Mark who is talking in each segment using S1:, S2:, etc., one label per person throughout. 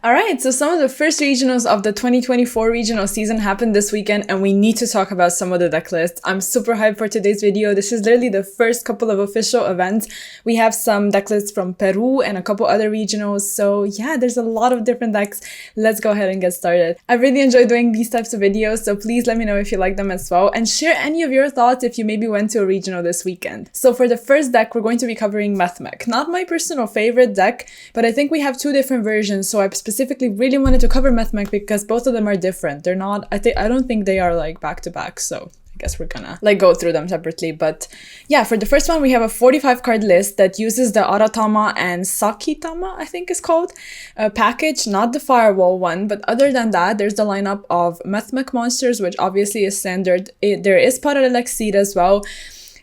S1: Alright, so some of the first regionals of the 2024 regional season happened this weekend, and we need to talk about some of the deck lists. I'm super hyped for today's video. This is literally the first couple of official events. We have some deck lists from Peru and a couple other regionals, so yeah, there's a lot of different decks. Let's go ahead and get started. I really enjoy doing these types of videos, so please let me know if you like them as well, and share any of your thoughts if you maybe went to a regional this weekend. So for the first deck, we're going to be covering Methmec. Not my personal favorite deck, but I think we have two different versions, so I specifically really wanted to cover Methmec because both of them are different. They're not, I don't think they are like back to back, so I guess we're gonna like go through them separately. But yeah, for the first one we have a 45 card list that uses the Aratama and Sakitama, I think is called, package, not the firewall one, but other than that there's the lineup of Methmec monsters, which obviously is standard. There is Parallel Seed as well.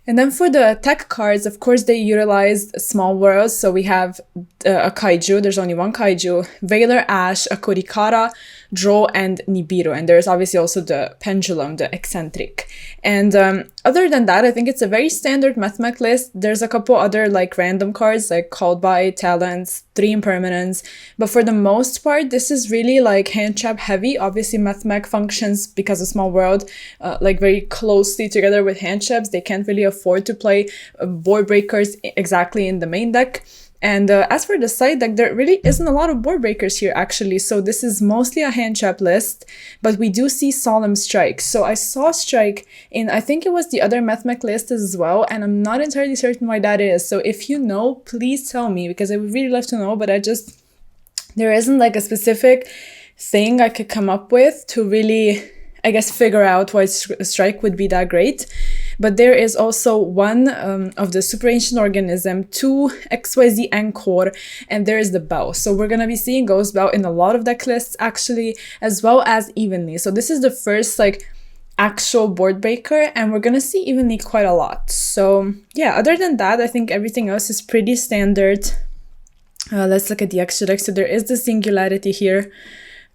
S1: And then for the tech cards, of course, they utilized small worlds. So we have a kaiju, there's only one kaiju, Veiler Ash, a Kurikara, Draw, and Nibiru. And there's obviously also the Pendulum, the eccentric. And other than that, I think it's a very standard Methmec list. There's a couple other like random cards like Called By, Talents, 3 Impermanence. But for the most part, this is really like hand trap heavy. Obviously, Methmec functions because of small world like very closely together with hand traps. They can't really afford to play board breakers exactly in the main deck. And as for the side deck, there really isn't a lot of board breakers here actually, so this is mostly a hand trap list, but we do see Solemn Strike. So I saw Strike in, I think it was the other Methmec list as well, and I'm not entirely certain why that is. So if you know, please tell me, because I would really love to know, but there isn't like a specific thing I could come up with to really, I guess, figure out why Strike would be that great. But there is also one of the Super Ancient Organism, 2 XYZ Encore, and there is the Bow. So we're going to be seeing Ghost Bow in a lot of deck lists actually, as well as Evenly. So this is the first like actual board breaker, and we're going to see Evenly quite a lot. So yeah, other than that, I think everything else is pretty standard. Let's look at the extra deck. So there is the Singularity here.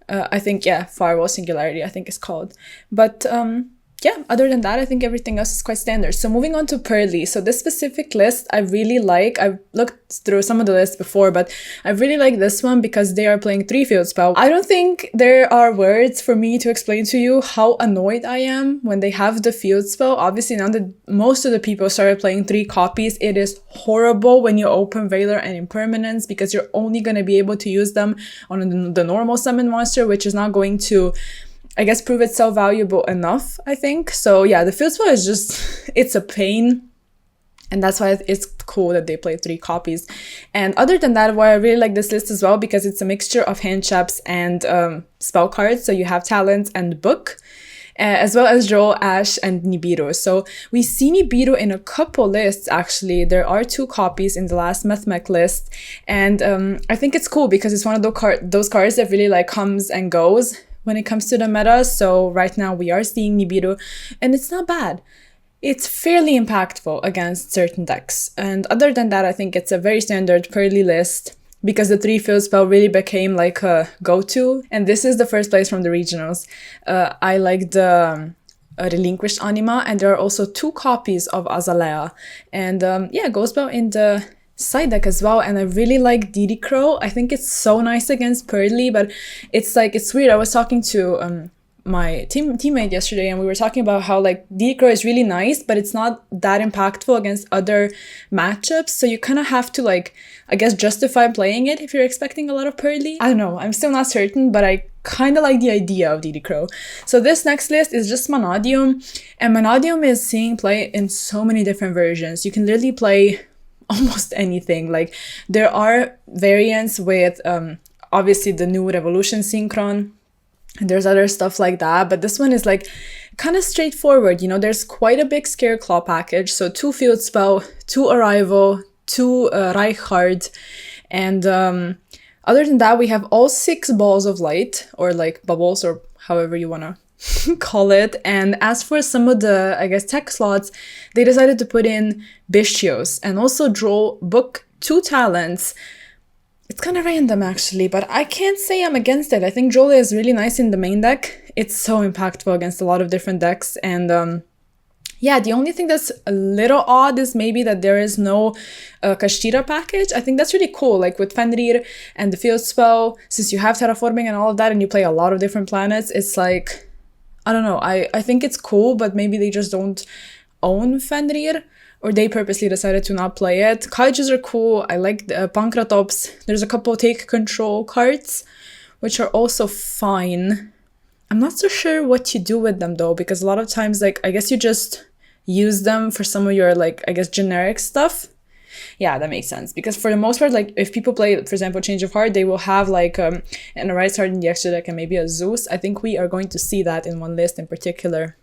S1: I think, yeah, Firewall Singularity, I think it's called. But yeah, other than that, I think everything else is quite standard. So moving on to Pearly. So this specific list I really like. I've looked through some of the lists before, but I really like this one because they are playing 3 field spell. I don't think there are words for me to explain to you how annoyed I am when they have the field spell. Obviously, now that most of the people started playing 3 copies, it is horrible when you open Veiler and Impermanence because you're only going to be able to use them on the normal summon monster, which is not going to, I guess, prove itself valuable enough, I think. So yeah, the field spell is just, it's a pain. And that's why it's cool that they play 3 copies. And other than that, why I really like this list as well, because it's a mixture of hand traps and spell cards. So you have Talents and Book, as well as Draw, Ash, and Nibiru. So we see Nibiru in a couple lists actually. There are 2 copies in the last Methmec list. And I think it's cool because it's one of those cards that really like comes and goes when it comes to the meta. So right now we are seeing Nibiru, and it's not bad. It's fairly impactful against certain decks. And other than that, I think it's a very standard Pearly list because the 3 field spell really became like a go-to. And this is the first place from the regionals. I like the Relinquished Anima, and there are also 2 copies of Azalea. And yeah, Ghostbow in the side deck as well. And I really like Didi Crow. I think it's so nice against Pearly, but it's like, it's weird. I was talking to my teammate yesterday, and we were talking about how like Didi Crow is really nice, but it's not that impactful against other matchups. So you kind of have to like, I guess, justify playing it if you're expecting a lot of Pearly. I don't know. I'm still not certain, but I kind of like the idea of Didi Crow. So this next list is just Manadium, and Manadium is seeing play in so many different versions. You can literally play almost anything. Like there are variants with obviously the new Revolution Synchron, and there's other stuff like that, but this one is like kind of straightforward. You know, there's quite a big Scare Claw package, so 2 field spell, 2 arrival, 2 Reichhard, and other than that we have all 6 balls of light, or like bubbles, or however you want to call it. And as for some of the, I guess, tech slots, they decided to put in Bishios and also Draw, Book, 2 Talents. It's kind of random actually, but I can't say I'm against it. I think Jolie is really nice in the main deck. It's so impactful against a lot of different decks, and Yeah, the only thing that's a little odd is maybe that there is no Kashtira package. I think that's really cool. Like with Fenrir and the field spell, since you have terraforming and all of that and you play a lot of different planets, it's like, I don't know. I think it's cool, but maybe they just don't own Fenrir, or they purposely decided to not play it. Kaijus are cool. I like the Pankratops. There's a couple take control cards, which are also fine. I'm not so sure what you do with them though, because a lot of times, like, I guess you just use them for some of your, like, I guess, generic stuff. Yeah, that makes sense. Because for the most part, like, if people play, for example, Change of Heart, they will have, like, an Arise Heart in the extra deck and maybe a Zeus. I think we are going to see that in one list in particular,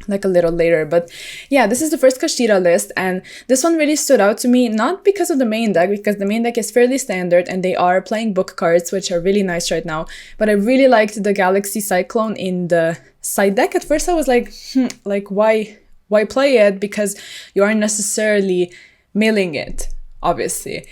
S1: like, a little later. But yeah, this is the first Kashtira list, and this one really stood out to me, not because of the main deck, because the main deck is fairly standard, and they are playing book cards, which are really nice right now. But I really liked the Galaxy Cyclone in the side deck. At first I was like, like, why play it? Because you aren't necessarily milling it, obviously.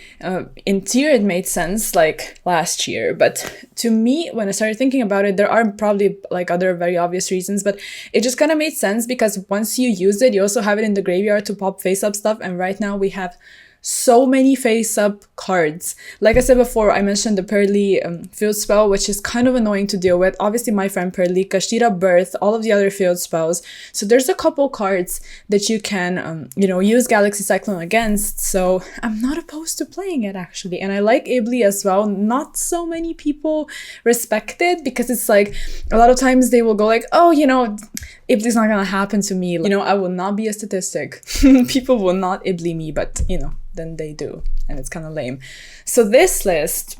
S1: In tier it made sense, like last year, but to me, when I started thinking about it, there are probably like other very obvious reasons, but it just kind of made sense because once you use it, you also have it in the graveyard to pop face-up stuff, and right now we have so many face-up cards. Like I said before, I mentioned the Pearly field spell, which is kind of annoying to deal with. Obviously, my friend Pearly, Kashtira Birth, all of the other field spells. So there's a couple cards that you can, use Galaxy Cyclone against. So I'm not opposed to playing it, actually. And I like Ibli as well. Not so many people respect it because it's like, a lot of times they will go like, oh, Ibli's not gonna happen to me. I will not be a statistic. People will not Ibli me, but, then they do, and it's kind of lame. So this list,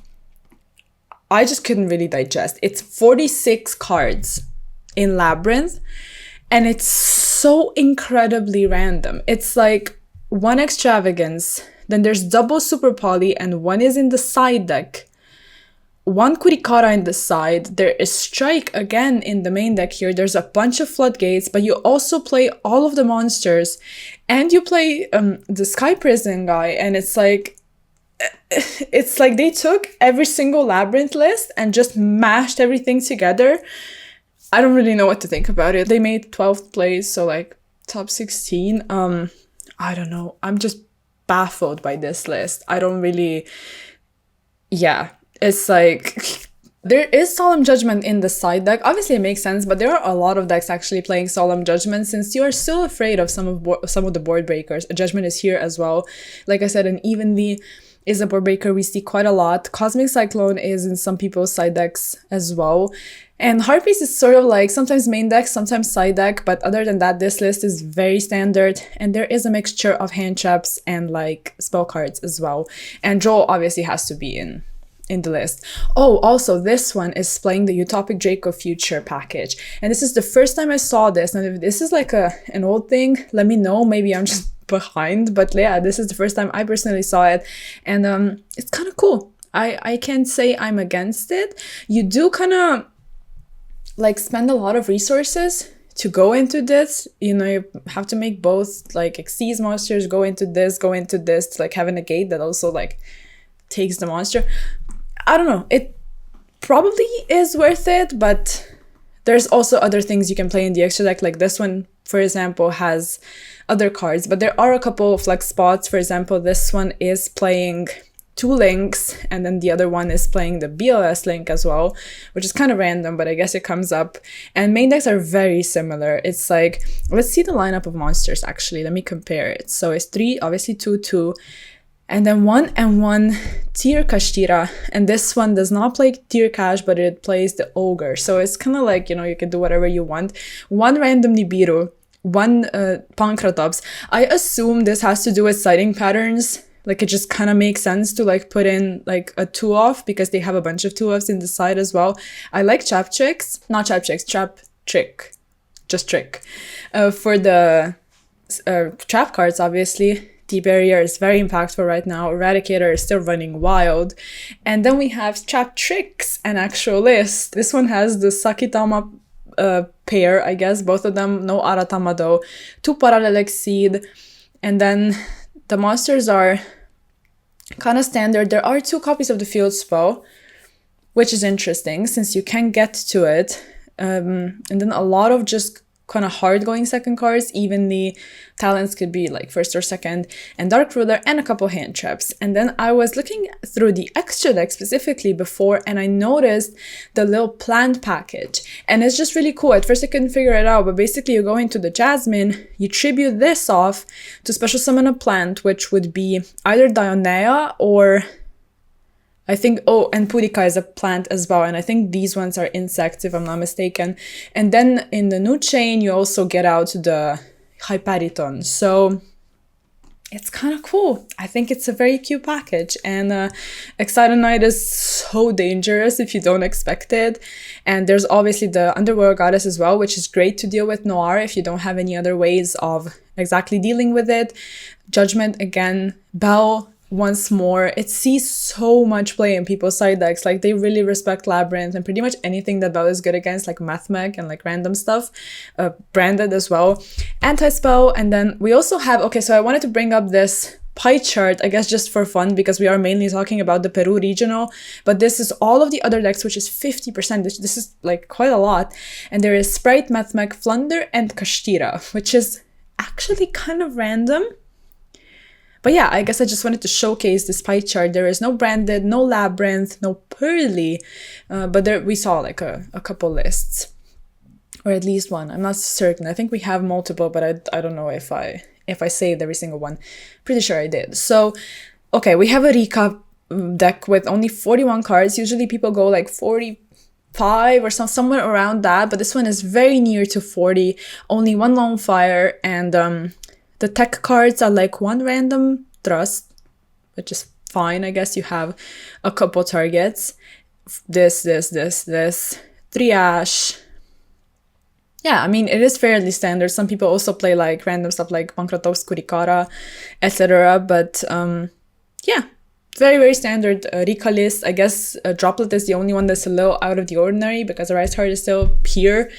S1: I just couldn't really digest. It's 46 cards in Labyrinth, and it's so incredibly random. It's like one Extravagance, then there's double Super Poly, and one is in the side deck. One Kurikara in the side, there is Strike again in the main deck here, there's a bunch of Floodgates, but you also play all of the monsters, and you play the Sky Prison guy, and it's like they took every single Labyrinth list and just mashed everything together. I don't really know what to think about it. They made 12th place, so like top 16. I don't know, I'm just baffled by this list. I don't really, it's like, there is Solemn Judgment in the side deck. Obviously, it makes sense, but there are a lot of decks actually playing Solemn Judgment since you are still afraid of some of the board breakers. Judgment is here as well. Like I said, and Evenly is a board breaker we see quite a lot. Cosmic Cyclone is in some people's side decks as well. And Heartpiece is sort of like sometimes main deck, sometimes side deck, but other than that, this list is very standard, and there is a mixture of hand traps and like spell cards as well. And Joel obviously has to be in the list. Oh, also this one is playing the Utopic Draco Future package, and this is the first time I saw this. And if this is like an old thing, let me know, maybe I'm just behind, but yeah, this is the first time I personally saw it, and it's kind of cool. I can't say I'm against it. You do kind of like spend a lot of resources to go into this. You have to make both like Xyz monsters go into this to like have a negate that also like takes the monster. I don't know, it probably is worth it, but there's also other things you can play in the extra deck. Like this one, for example, has other cards, but there are a couple of flex spots. For example, this one is playing 2 links, and then the other one is playing the BLS link as well, which is kind of random, but I guess it comes up. And main decks are very similar. It's like, let's see the lineup of monsters actually, let me compare it. So it's 3, obviously 2, 2, and then 1 and 1 tier Kashtira, and this one does not play tier Kash, but it plays the Ogre. So it's kind of like, you can do whatever you want. 1 random Nibiru, 1 Pankratops. I assume this has to do with sighting patterns. Like it just kind of makes sense to like put in like a 2-off because they have a bunch of 2-offs in the side as well. I like Trap Trick. Just Trick. For the trap cards, obviously. T-Barrier is very impactful right now. Eradicator is still running wild. And then we have Trap Tricks, an actual list. This one has the Sakitama pair, I guess. Both of them, no Aratama though. 2 Parallel Exceed. And then the monsters are kind of standard. There are 2 copies of the field spell, which is interesting since you can get to it. And then a lot of just kind of hard going second cards. Even the talents could be like first or second, and Dark Ruler, and a couple hand traps. And then I was looking through the extra deck specifically before, and I noticed the little plant package, and it's just really cool. At first I couldn't figure it out, but basically you go into the Jasmine, you tribute this off to special summon a plant, which would be either Dionea or I think, and Purika is a plant as well, and I think these ones are insects if I'm not mistaken. And then in the new chain you also get out the Hyperiton, so it's kind of cool. I think it's a very cute package, and Excitonite is so dangerous if you don't expect it. And there's obviously the Underworld Goddess as well, which is great to deal with Noir if you don't have any other ways of exactly dealing with it. Judgment again, Bell once more. It sees so much play in people's side decks. Like, they really respect Labyrinth and pretty much anything that Bell is good against, like Mathmech and like random stuff. Branded as well. Anti-spell. And then we also have, okay, so I wanted to bring up this pie chart, I guess just for fun, because we are mainly talking about the Peru regional, but this is all of the other decks, which is 50%. This is like quite a lot. And there is Sprite, Mathmech, Flunder, and Kashtira, which is actually kind of random. But yeah, I guess I just wanted to showcase this pie chart. There is no Branded, no Labyrinth, no Pearly, but there we saw like a couple lists, or at least one. I'm not certain. I think we have multiple, but I don't know if I saved every single one. Pretty sure I did. So, okay, we have a recap deck with only 41 cards. Usually people go like 45 or somewhere around that, but this one is very near to 40. Only one Lone Fire, and the tech cards are like one random thrust, which is fine. I guess you have a couple targets. This, 3 Ash. Yeah, I mean, it is fairly standard. Some people also play like random stuff like Pankratov, Kurikara, etc. But yeah, very, very standard Rika list. I guess Droplet is the only one that's a little out of the ordinary because the Rise Heart is still here.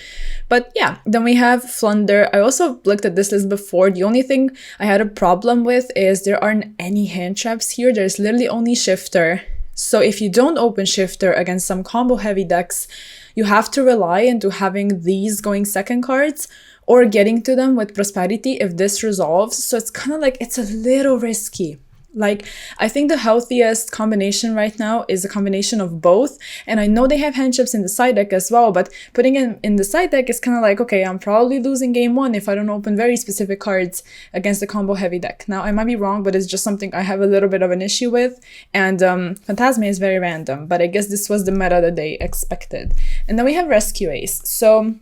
S1: But yeah, then we have Flunder. I also looked at this list before. The only thing I had a problem with is there aren't any hand traps here. There's literally only Shifter. So if you don't open Shifter against some combo heavy decks, you have to rely into having these going second cards or getting to them with Prosperity if this resolves. So it's kind of like, it's a little risky. Like, I think the healthiest combination right now is a combination of both. And I know they have hand traps in the side deck as well, but putting it in the side deck is kind of like, okay, I'm probably losing game one if I don't open very specific cards against the combo heavy deck. Now, I might be wrong, but it's just something I have a little bit of an issue with. And Phantasma is very random, but I guess this was the meta that they expected. And then we have Rescue Ace. So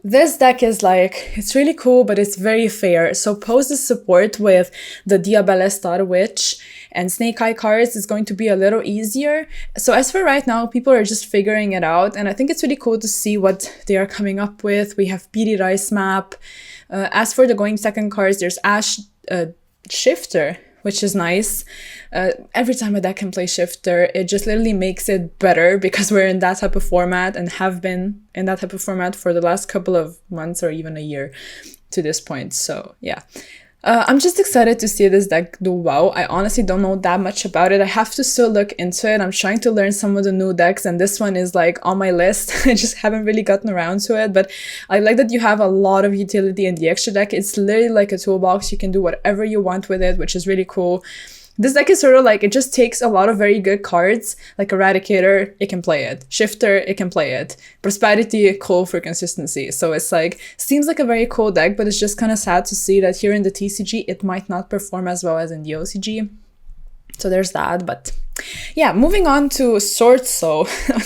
S1: this deck is like, it's really cool, but it's very fair. So poses support with the Diabella Star Witch and Snake Eye cards is going to be a little easier. So as for right now, people are just figuring it out. And I think it's really cool to see what they are coming up with. We have Petey Rice map. As for the going second cards, there's Ash Shifter, which is nice. Every time a deck can play Shifter, it just literally makes it better because we're in that type of format and have been in that type of format for the last couple of months or even a year to this point. So yeah, I'm just excited to see this deck do well. I honestly don't know that much about it. I have to still look into it. I'm trying to learn some of the new decks, and this one is like on my list. I just haven't really gotten around to it, but I like that you have a lot of utility in the extra deck. It's literally like a toolbox. You can do whatever you want with it, which is really cool. This deck is sort of like, it just takes a lot of very good cards, like Eradicator, it can play it. Shifter, it can play it. Prosperity, cool for consistency. So it's like, seems like a very cool deck, but it's just kind of sad to see that here in the TCG, it might not perform as well as in the OCG. So there's that, but yeah, moving on to Sword Soul.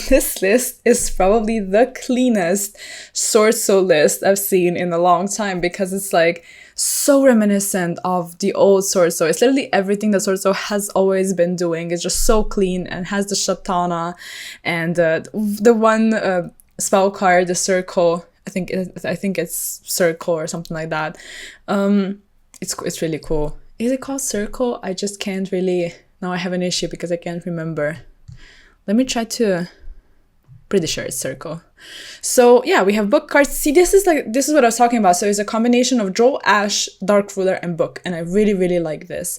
S1: This list is probably the cleanest Sword Soul list I've seen in a long time because it's like so reminiscent of the old Sword Soul. It's literally everything that Sword Soul has always been doing. It's just so clean and has the Shatana and the one spell card, the Circle. I think it's Circle or something like that. It's really cool. Is it called Circle? I just can't really... Now I have an issue because I can't remember. Let me try to Pretty sure it's circle. So yeah, we have book cards. See, this is what I was talking about. So it's a combination of draw, ash, dark ruler, and book. And I really, really like this.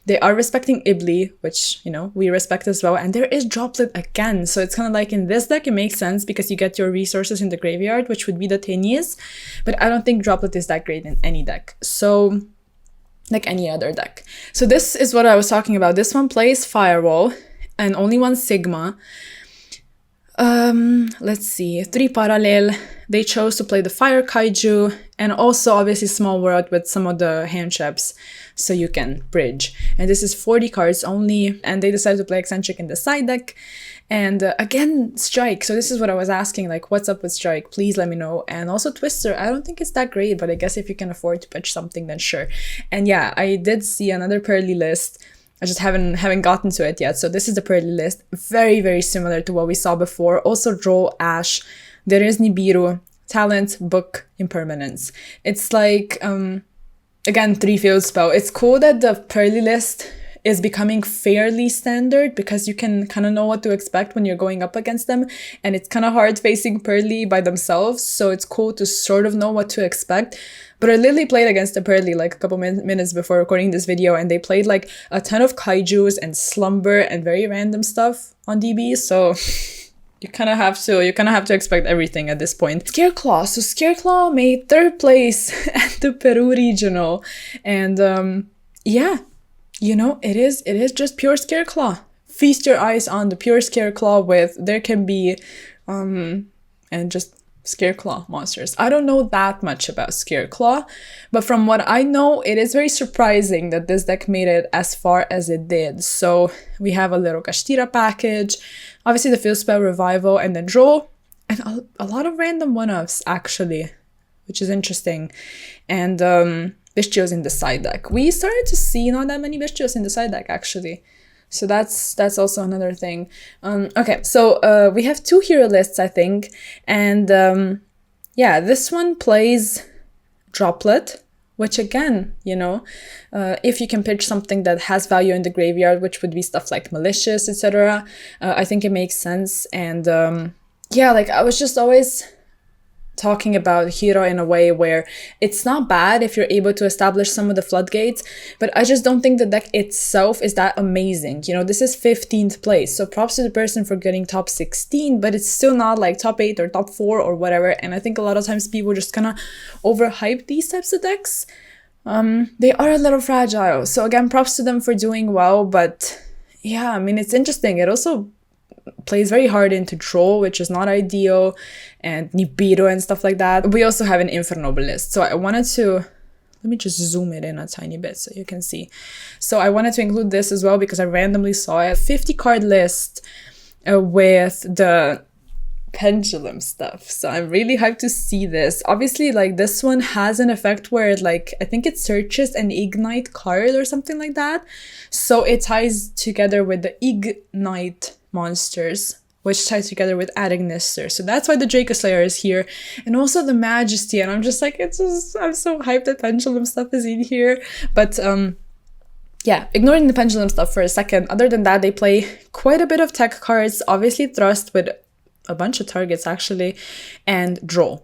S1: They are respecting Ibli, which, you know, we respect as well. And there is droplet again. So it's kind of like in this deck, it makes sense because you get your resources in the graveyard, which would be the Tenyis. But I don't think droplet is that great in any deck. So, like any other deck. So this is what I was talking about. This one plays Firewall and only one Sigma. Let's see, 3 Parallel. They chose to play the Fire Kaiju and also obviously Small World with some of the hand traps so you can bridge. And this is 40 cards only, and they decided to play Eccentric in the side deck. And again, Strike. So this is what I was asking, like, what's up with Strike? Please let me know. And also Twister. I don't think it's that great, but I guess if you can afford to pitch something, then sure. And yeah, I did see another Pearly list. I just haven't gotten to it yet. So this is the Pearly list. Very, very similar to what we saw before. Also draw, ash. There is Nibiru, talent, book, impermanence. It's like, again, 3 field spell. It's cool that the Pearly list is becoming fairly standard because you can kind of know what to expect when you're going up against them. And it's kind of hard facing Pearly by themselves. So it's cool to sort of know what to expect. But I literally played against the Pearly like a couple minutes before recording this video, and they played like a ton of kaijus and slumber and very random stuff on DB. So you kind of have to expect everything at this point. Scareclaw. So Scareclaw made 3rd place at the Peru regional, and yeah, you know, it is just pure Scareclaw. Feast your eyes on the pure Scareclaw with there can be and just Scareclaw monsters. I don't know that much about Scareclaw, but from what I know, it is very surprising that this deck made it as far as it did. So we have a little Kashtira package, obviously the field spell revival, and then draw, and a lot of random one-offs actually, which is interesting. And Bestios in the side deck. We started to see not that many Bestios in the side deck actually. So that's also another thing. Okay, so we have 2 hero lists, I think. And yeah, this one plays Droplet, which again, you know, if you can pitch something that has value in the graveyard, which would be stuff like Malicious, etc., I think it makes sense. And yeah, like I was just always talking about hero in a way where it's not bad if you're able to establish some of the floodgates, but I just don't think the deck itself is that amazing. You know, this is 15th place, so props to the person for getting top 16, but it's still not like top 8 or top 4 or whatever. And I think a lot of times people just kind of overhype these types of decks. They are a little fragile, so again, props to them for doing well. But yeah, I mean, it's interesting. It also plays very hard into draw, which is not ideal, and Nibiru and stuff like that. We also have an Inferno list, so I wanted to, let me just zoom it in a tiny bit so you can see. So I wanted to include this as well because I randomly saw a 50 card list with the pendulum stuff. So I'm really hyped to see this. Obviously, like, this one has an effect where it, like, I think it searches an ignite card or something like that. So it ties together with the ignite monsters, which ties together with Adagnister. So that's why the Draco Slayer is here. And also the Majesty. And I'm just like, I'm so hyped that pendulum stuff is in here. But yeah, ignoring the pendulum stuff for a second. Other than that, they play quite a bit of tech cards. Obviously Thrust with a bunch of targets actually, and draw.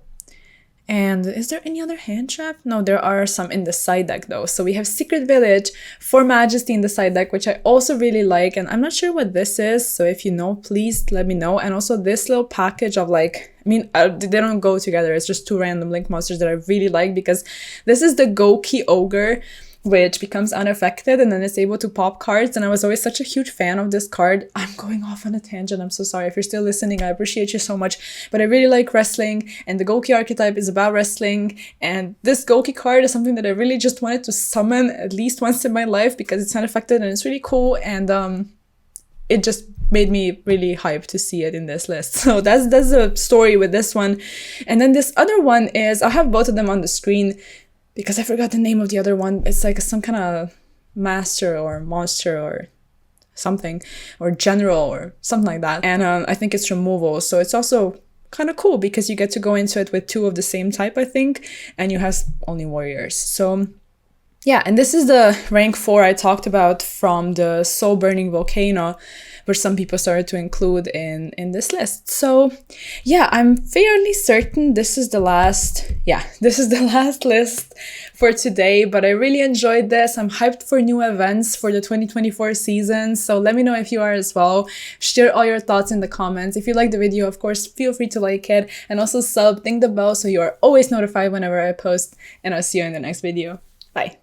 S1: And is there any other hand trap? No, there are some in the side deck though. So we have Secret Village for Majesty in the side deck, which I also really like. And I'm not sure what this is, so if you know, please let me know. And also this little package of, like, I mean, they don't go together. It's just 2 random link monsters that I really like, because this is the Goki Ogre, which becomes unaffected and then it's able to pop cards. And I was always such a huge fan of this card. I'm going off on a tangent. I'm so sorry. If you're still listening, I appreciate you so much. But I really like wrestling, and the Goki archetype is about wrestling. And this Goki card is something that I really just wanted to summon at least once in my life because it's unaffected and it's really cool. And it just made me really hyped to see it in this list. So that's the story with this one. And then this other one is, I'll have both of them on the screen, because I forgot the name of the other one. It's like some kind of master or monster or something, or general or something like that. And I think it's removal. So it's also kind of cool because you get to go into it with 2 of the same type, I think, and you have only warriors. So yeah, and this is the rank 4 I talked about from the Soul Burning Volcano. which some people started to include in this list. So yeah, I'm fairly certain this is the last list for today, but I really enjoyed this. I'm hyped for new events for the 2024 season, so let me know if you are as well. Share all your thoughts in the comments. If you like the video, of course, feel free to like it, and also ding the bell so you are always notified whenever I post, and I'll see you in the next video. Bye.